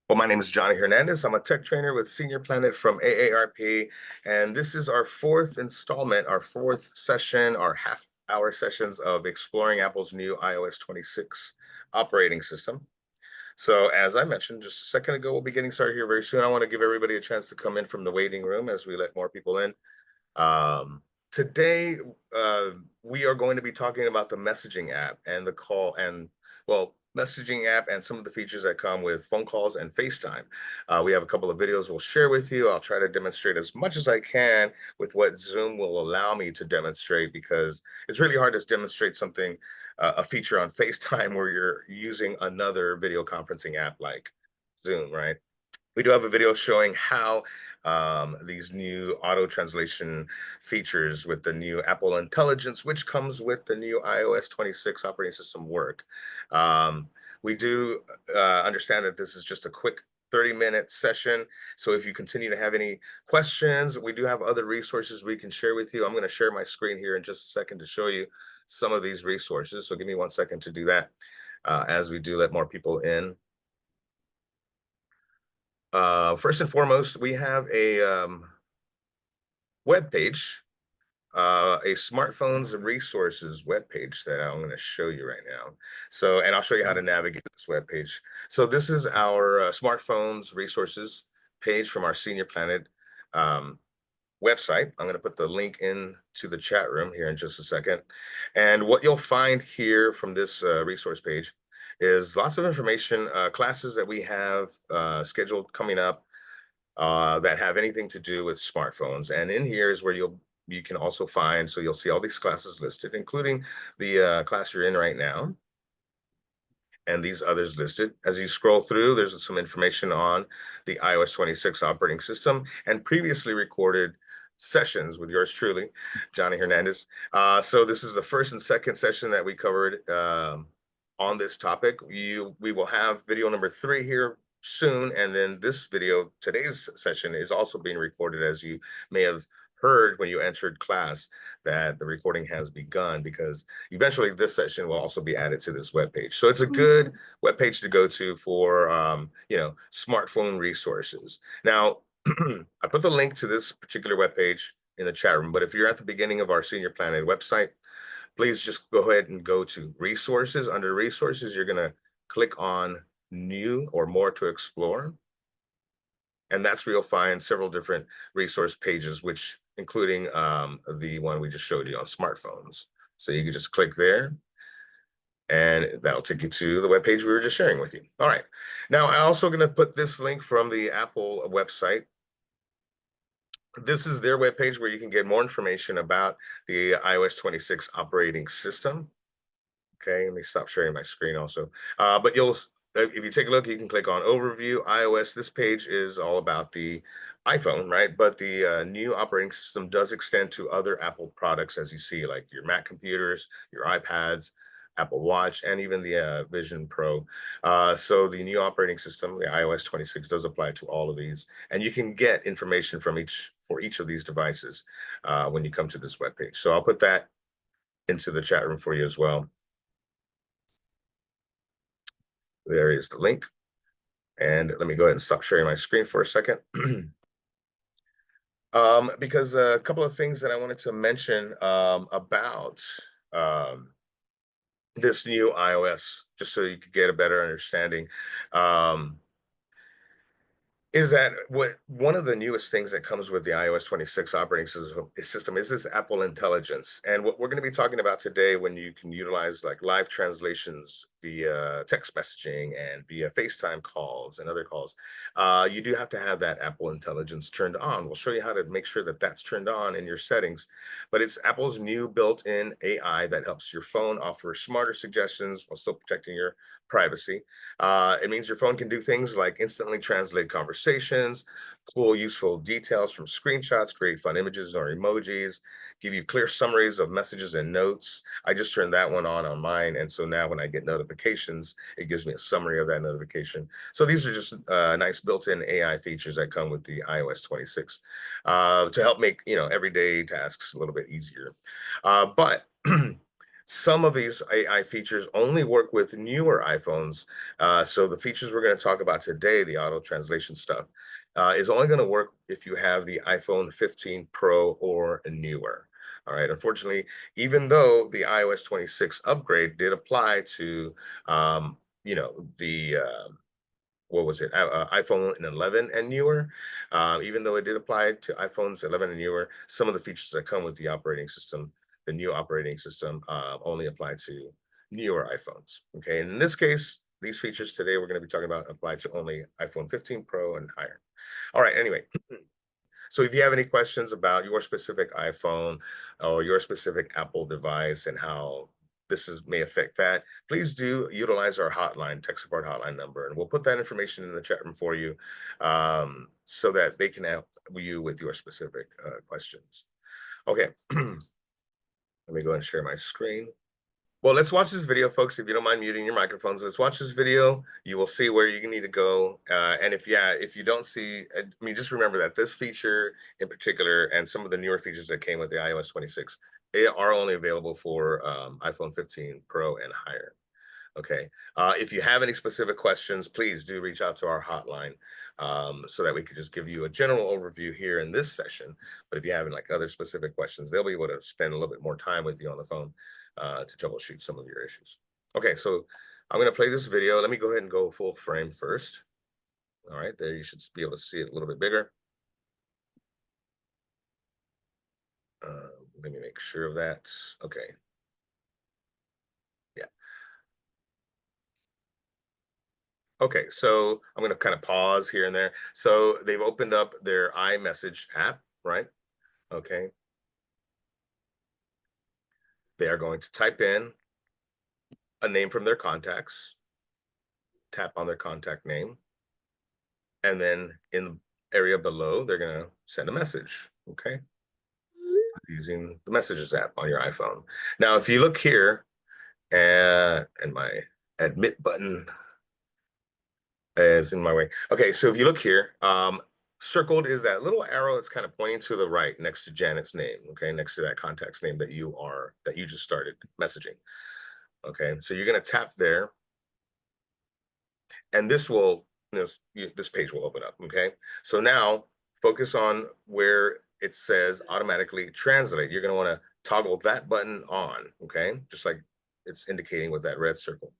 Well, my name is Johnny Hernandez. I'm a tech trainer with Senior Planet from AARP, and this is our fourth installment, our fourth session, our half-hour sessions of exploring Apple's new iOS 26 operating system. So, as I mentioned just a second ago, we'll be getting started here very soon. I want to give everybody a chance to come in from the waiting room as we let more people in. Um, Today, uh, we are going to be talking about the messaging app and the call and, well, messaging app and some of the features that come with phone calls and FaceTime. We have a couple of videos we'll share with you. I'll try to demonstrate as much as I can with what Zoom will allow me to demonstrate because it's really hard to demonstrate something, a feature on FaceTime where you're using another video conferencing app like Zoom, right? We do have a video showing how these new auto translation features with the new Apple Intelligence, which comes with the new iOS 26 operating system, work. Um, we do understand that this is just a quick 30-minute session. So if you continue to have any questions, we do have other resources we can share with you. I'm going to share my screen here in just a second to show you some of these resources. So give me 1 second to do that as we do let more people in. First and foremost, we have a web page, a smartphones and resources web page that I'm going to show you right now. So, and I'll show you how to navigate this web page. So this is our smartphones resources page from our Senior Planet um, website. I'm going to put the link in to the chat room here in just a second. And what you'll find here from this resource page is lots of information, classes that we have scheduled coming up that have anything to do with smartphones. And in here is where you can also find, so you'll see all these classes listed, including the class you're in right now and these others listed. As you scroll through, there's some information on the iOS 26 operating system and previously recorded sessions with yours truly, Johnny Hernandez. So this is the first and second session that we covered on this topic. We will have video number 3 here soon, and then this video, today's session, is also being recorded, as you may have heard when you entered class that the recording has begun, because eventually this session will also be added to this webpage. So it's a good webpage to go to for smartphone resources. Now, I put the link to this particular webpage in the chat room, but if you're at the beginning of our Senior Planet website, please just go ahead and go to resources. Under resources, you're going to click on new or more to explore. And that's where you'll find several different resource pages, which including the one we just showed you on smartphones. So you can just click there and that'll take you to the webpage we were just sharing with you. All right. Now, I'm also going to put this link from the Apple website. This is their webpage where you can get more information about the iOS 26 operating system. Okay, let me stop sharing my screen also. But if you take a look, you can click on Overview, iOS. This page is all about the iPhone, right? But the new operating system does extend to other Apple products, as you see, like your Mac computers, your iPads, Apple Watch, and even the Vision Pro. So the new operating system, the iOS 26, does apply to all of these. And you can get information for each of these devices when you come to this webpage. So I'll put that into the chat room for you as well. There is the link. And let me go ahead and stop sharing my screen for a second. Because a couple of things that I wanted to mention about this new iOS, just so you could get a better understanding. Is that one of the newest things that comes with the iOS 26 operating system is this Apple Intelligence. And what we're going to be talking about today, when you can utilize like live translations via text messaging and via FaceTime calls and other calls, you do have to have that Apple Intelligence turned on. We'll show you how to make sure that that's turned on in your settings. But it's Apple's new built-in AI that helps your phone offer smarter suggestions while still protecting your privacy. It means your phone can do things like instantly translate conversations, pull useful details from screenshots, create fun images or emojis, give you clear summaries of messages and notes. I just turned that one on mine. And so now when I get notifications, it gives me a summary of that notification. So these are just nice built-in AI features that come with the iOS 26 to help make, everyday tasks a little bit easier. But Some of these AI features only work with newer iPhones. So the features we're going to talk about today, the auto translation stuff, is only going to work if you have the iPhone 15 Pro or newer. All right. Unfortunately, even though the iOS 26 upgrade did apply to, the what was it, iPhone 11 and newer, even though it did apply to iPhones 11 and newer, some of the features that come with the operating system, the new operating system, only apply to newer iPhones. Okay, and in this case, these features today we're going to be talking about apply to only iPhone 15 Pro and higher. All right, anyway, so if you have any questions about your specific iPhone or your specific Apple device and how may affect that, please do utilize our hotline, tech support hotline number, and we'll put that information in the chat room for you so that they can help you with your specific questions. Okay, let me go and share my screen. Well, let's watch this video, folks. If you don't mind muting your microphones, let's watch this video. You will see where you need to go. And if you don't see, I mean, just remember that this feature in particular and some of the newer features that came with the iOS 26, they are only available for iPhone 15 Pro and higher. Okay. If you have any specific questions, please do reach out to our hotline so that we could just give you a general overview here in this session. But if you have like other specific questions, they'll be able to spend a little bit more time with you on the phone to troubleshoot some of your issues. Okay, so I'm going to play this video. Let me go ahead and go full frame first. All right, there you should be able to see it a little bit bigger. Let me make sure of that. Okay. Yeah. Okay, so I'm going to kind of pause here and there. So they've opened up their iMessage app, right? Okay. They are going to type in a name from their contacts, tap on their contact name, and then in the area below, they're going to send a message, okay? Using the Messages app on your iPhone. Now, if you look here, and my admit button is in my way. Okay, so if you look here, circled is that little arrow that's kind of pointing to the right next to Janet's name, okay, next to that contact's name that you just started messaging. Okay, so you're going to tap there, and this will this page will open up. Okay, so now focus on where it says automatically translate. You're going to want to toggle that button on. Okay, just like it's indicating with that red circle.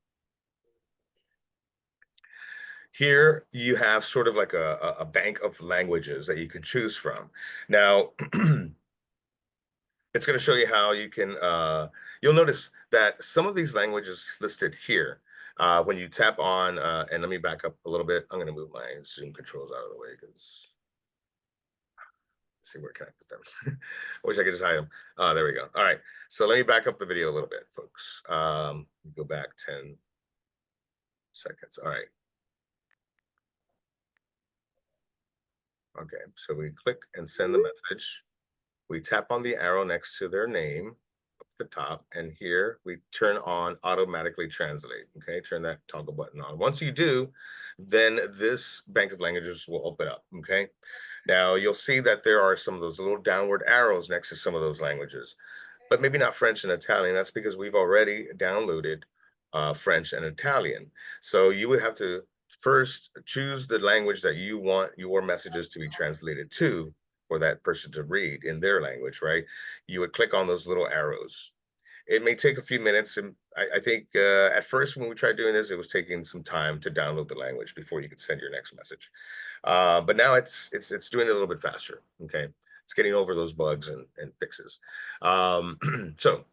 Here you have sort of like a bank of languages that you can choose from. Now, it's going to show you how you can, you'll notice that some of these languages listed here, when you tap on, and let me back up a little bit. I'm going to move my Zoom controls out of the way because, see, where can I put them? I wish I could just hide them. There we go. All right. So let me back up the video a little bit, folks. Go back 10 seconds. All right. Okay. So we click and send the message. We tap on the arrow next to their name up at the top, and here we turn on automatically translate. Okay, turn that toggle button on. Once you do, then this bank of languages will open up. Okay, now you'll see that there are some of those little downward arrows next to some of those languages, but maybe not French and Italian. That's because we've already downloaded French and Italian. So you would have to first choose the language that you want your messages to be translated to for that person to read in their language, right? You would click on those little arrows. It may take a few minutes. And I think at first when we tried doing this, it was taking some time to download the language before you could send your next message. But now it's doing it a little bit faster, okay? It's getting over those bugs and fixes. So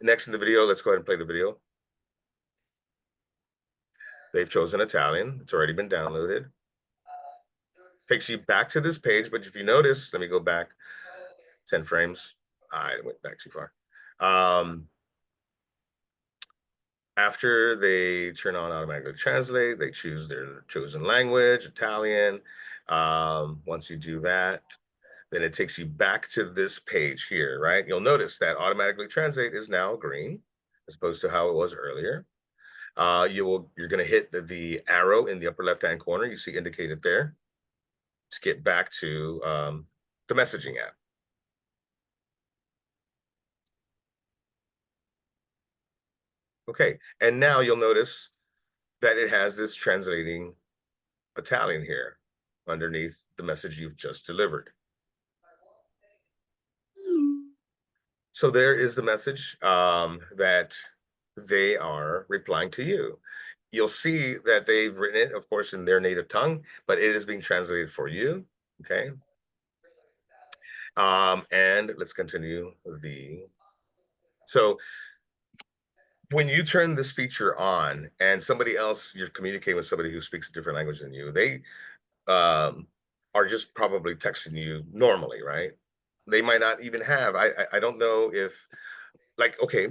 next in the video, let's go ahead and play the video. They've chosen Italian. It's already been downloaded. Takes you back to this page, but if you notice, let me go back 10 frames. I went back too far. After they turn on automatically translate, they choose their chosen language, Italian. Once you do that, then it takes you back to this page here, right? You'll notice that automatically translate is now green as opposed to how it was earlier. You're going to hit the arrow in the upper left-hand corner. You see indicated there to get back to the messaging app. Okay, and now you'll notice that it has this translating Italian here underneath the message you've just delivered. So there is the message that they are replying to you. You'll see that they've written it, of course, in their native tongue, but it is being translated for you. Okay. And let's continue so when you turn this feature on and somebody else, you're communicating with somebody who speaks a different language than you, they um, are just probably texting you normally, right? They might not even have. I don't know if like okay,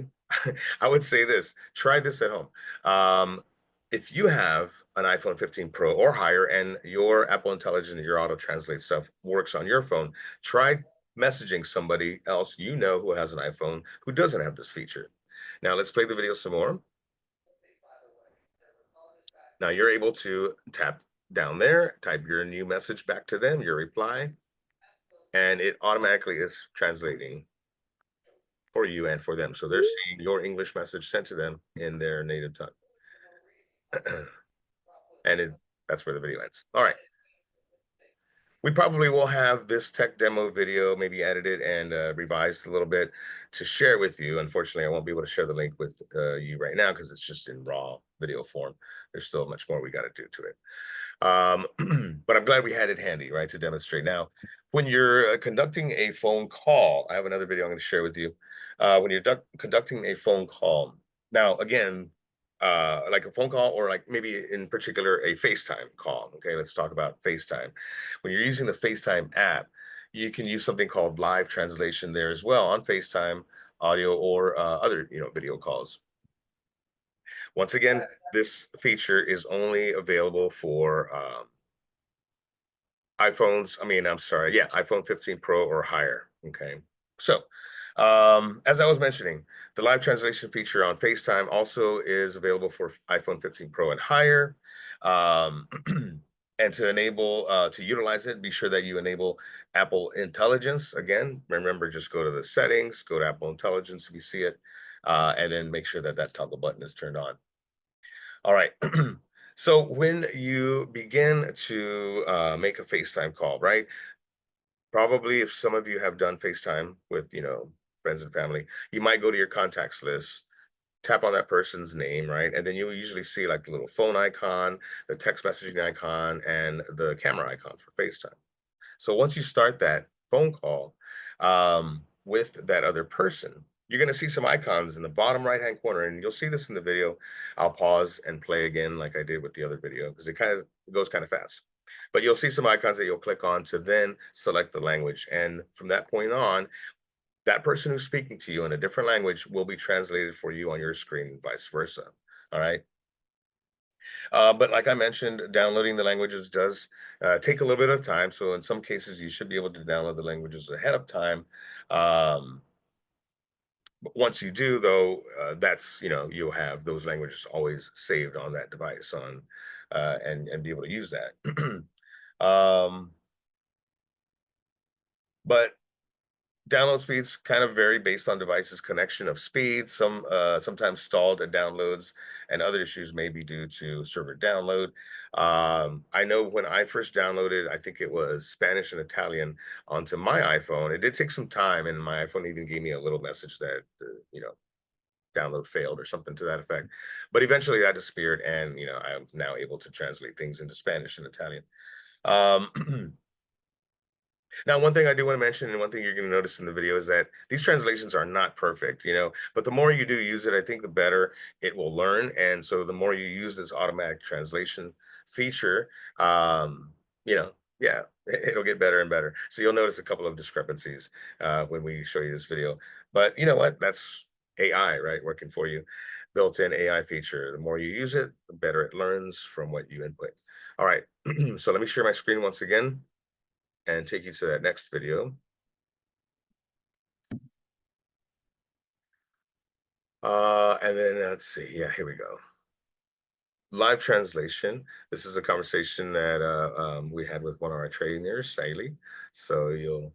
I would say this: try this at home. If you have an iPhone 15 Pro or higher, and your Apple Intelligence and your auto translate stuff works on your phone, try messaging somebody else you know who has an iPhone who doesn't have this feature. Now let's play the video some more. Now you're able to tap down there, type your new message back to them, your reply, and it automatically is translating for you and for them. So they're seeing your English message sent to them in their native tongue. And that's where the video ends. All right. We probably will have this tech demo video maybe edited and revised a little bit to share with you. Unfortunately, I won't be able to share the link with you right now because it's just in raw video form. There's still much more we got to do to it. But I'm glad we had it handy, right, to demonstrate. Now, when you're conducting a phone call, I have another video I'm going to share with you. When you're conducting a phone call, now, again, like a phone call or like maybe in particular a FaceTime call. Okay, let's talk about FaceTime. When you're using the FaceTime app, you can use something called live translation there as well on FaceTime audio or other video calls. Once again, this feature is only available for iPhones. I'm sorry, yeah, iPhone 15 Pro or higher. Okay. So, as I was mentioning, the live translation feature on FaceTime also is available for iPhone 15 Pro and higher. Um, and to utilize it, be sure that you enable Apple Intelligence. Again, remember, just go to the settings, go to Apple Intelligence if you see it, and then make sure that that toggle button is turned on. All right. So when you begin to make a FaceTime call, right? Probably if some of you have done FaceTime with, friends and family, you might go to your contacts list, tap on that person's name, right? And then you usually see like the little phone icon, the text messaging icon, and the camera icon for FaceTime. So once you start that phone call with that other person, you're going to see some icons in the bottom right-hand corner, and you'll see this in the video. I'll pause and play again like I did with the other video because it goes kind of fast. But you'll see some icons that you'll click on to then select the language. And from that point on, that person who's speaking to you in a different language will be translated for you on your screen and vice versa. All right. But like I mentioned, downloading the languages does take a little bit of time. So in some cases, you should be able to download the languages ahead of time. But once you do, though, that's you'll have those languages always saved on that device and be able to use that. um, but download speeds kind of vary based on devices connection of speed. Sometimes stalled at downloads, and other issues may be due to server download. I know when I first downloaded, I think it was Spanish and Italian onto my iPhone. It did take some time, and my iPhone even gave me a little message that download failed or something to that effect. But eventually that disappeared, and I'm now able to translate things into Spanish and Italian. Um, Now, one thing I do want to mention, and one thing you're going to notice in the video, is that these translations are not perfect, but the more you do use it, I think the better it will learn. And so the more you use this automatic translation feature, yeah, it'll get better and better. So you'll notice a couple of discrepancies when we show you this video. But you know what? That's AI, right? Working for you. Built-in AI feature. The more you use it, the better it learns from what you input. All right. So let me share my screen once again and take you to that next video. And then let's see. Yeah, here we go. Live translation. This is a conversation that we had with one of our trainers, Sally. So you'll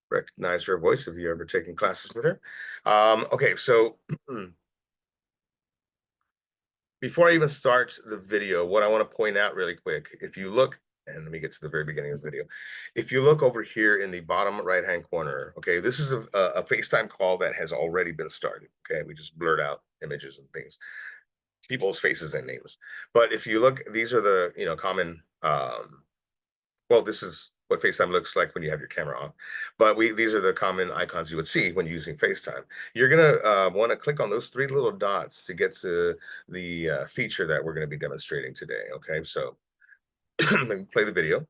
recognize her voice if you're ever taking classes with her. Okay, so Before I even start the video, what I want to point out really quick, if you look, and let me get to the very beginning of the video. If you look over here in the bottom right-hand corner, okay, this is a FaceTime call that has already been started, okay? We just blurred out images and things, people's faces and names. But if you look, these are the, common, well, this is what FaceTime looks like when you have your camera off. But these are the common icons you would see when using FaceTime. You're gonna want to click on those three little dots to get to the feature that we're going to be demonstrating today. Okay, so let me play the video.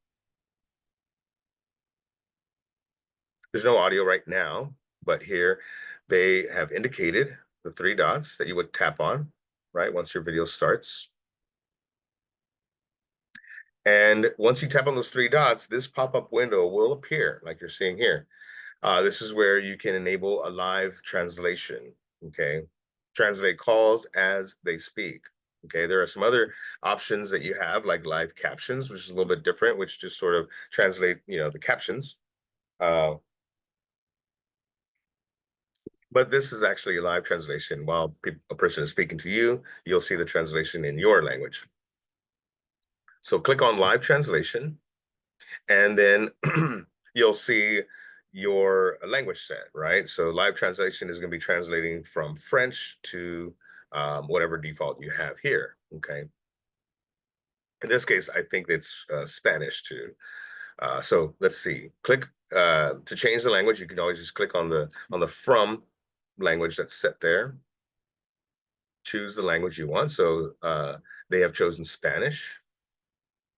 There's no audio right now, but here they have indicated the three dots that you would tap on, right, once your video starts. And once you tap on those three dots, this pop-up window will appear like you're seeing here. This is where you can enable a live translation, okay? Translate calls as they speak, okay? There are some other options that you have, like live captions, which is a little bit different, which just sort of translate, the captions. Uh, but this is actually a live translation. While a person is speaking to you, you'll see the translation in your language. So click on live translation, and then you'll see your language set, right? So live translation is going to be translating from French to whatever default you have here, okay? In this case, I think it's Spanish too. So let's see. Click to change the language. You can always just click on the from language that's set there. Choose the language you want. So they have chosen Spanish.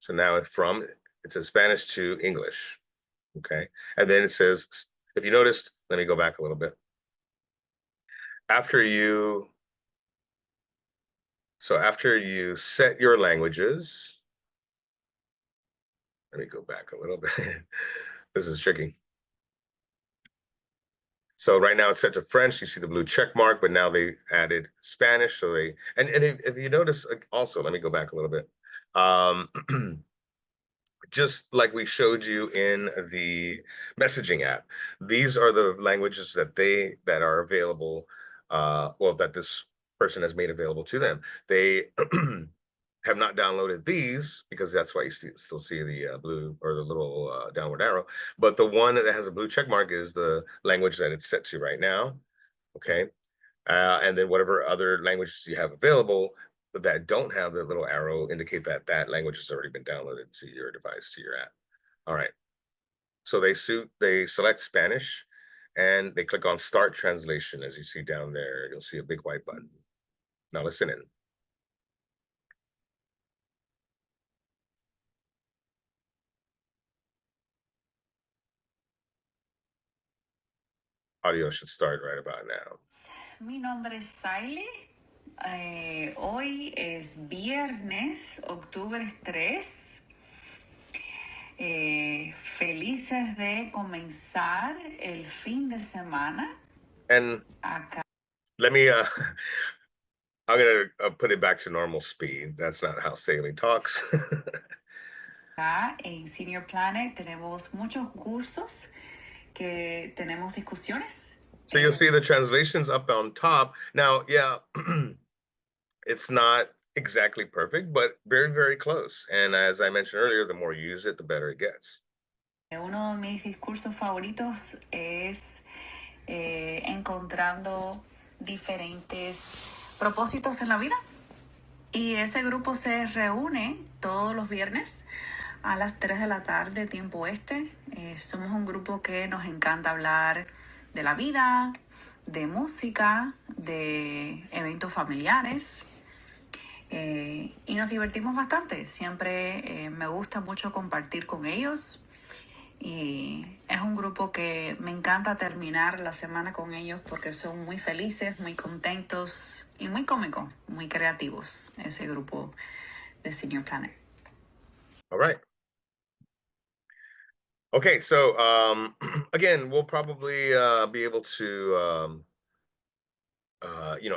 So now it's a Spanish to English. Okay. And then it says, if you noticed, let me go back a little bit. After you set your languages, let me go back a little bit. This is tricky. So right now it's set to French. You see the blue check mark, but now they added Spanish. So if you notice also, let me go back a little bit. Just like we showed you in the messaging app, these are the languages that are available, well, that this person has made available to them. They have not downloaded these because that's why you still see the blue or the little downward arrow. But the one that has a blue check mark is the language that it's set to right now. Okay. And then whatever other languages you have available that don't have the little arrow indicate that that language has already been downloaded to your device, to your app. All right. So they select Spanish and they click on Start Translation. As you see down there, you'll see a big white button. Now listen in. Audio should start right about now. Mi nombre es Saile. Hoy es viernes, octubre 3. Felices de comenzar el fin de semana. And acá. Let me, I'm going to put it back to normal speed. That's not how Saley talks. Acá en Senior Planet tenemos muchos cursos que tenemos discusiones. So you'll see the translations up on top. Now, yeah, it's not exactly perfect, but very, very close. And as I mentioned earlier, the more you use it, the better it gets. Uno de mis discursos favoritos es encontrando diferentes propósitos en la vida. Y ese grupo se reúne todos los viernes a las 3 de la tarde, tiempo este. Somos un grupo que nos encanta hablar de la vida, de música, de eventos familiares. Y nos divertimos bastante. Siempre me gusta mucho compartir con ellos. Y es un grupo que me encanta terminar la semana con ellos porque son muy felices, muy contentos y muy cómicos, muy creativos, ese grupo de Senior Planet. All right. Okay, so again, we'll probably be able to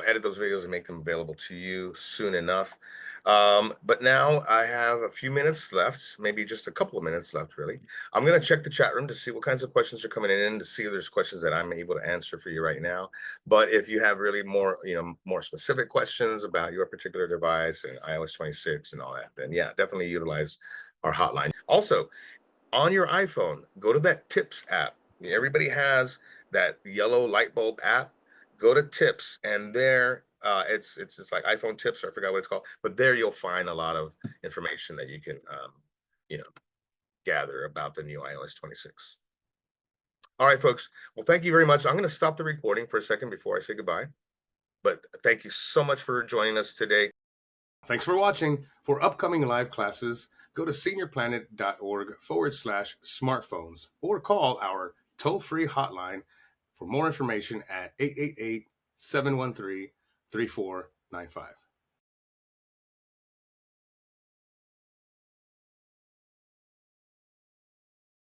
edit those videos and make them available to you soon enough. But now I have a few minutes left, maybe just a couple of minutes left, really. I'm going to check the chat room to see what kinds of questions are coming in, to see if there's questions that I'm able to answer for you right now. But if you have really more, more specific questions about your particular device and iOS 26 and all that, then yeah, definitely utilize our hotline. Also, on your iPhone, go to that Tips app. Everybody has that yellow light bulb app. Go to Tips, and there it's just like iPhone Tips, or I forgot what it's called, but there you'll find a lot of information that you can you know gather about the new iOS 26. All right, folks. Well, thank you very much. I'm going to stop the recording for a second before I say goodbye. But thank you so much for joining us today. Thanks for watching. For upcoming live classes, go to seniorplanet.org/smartphones or call our toll-free hotline for more information at 888-713-3495.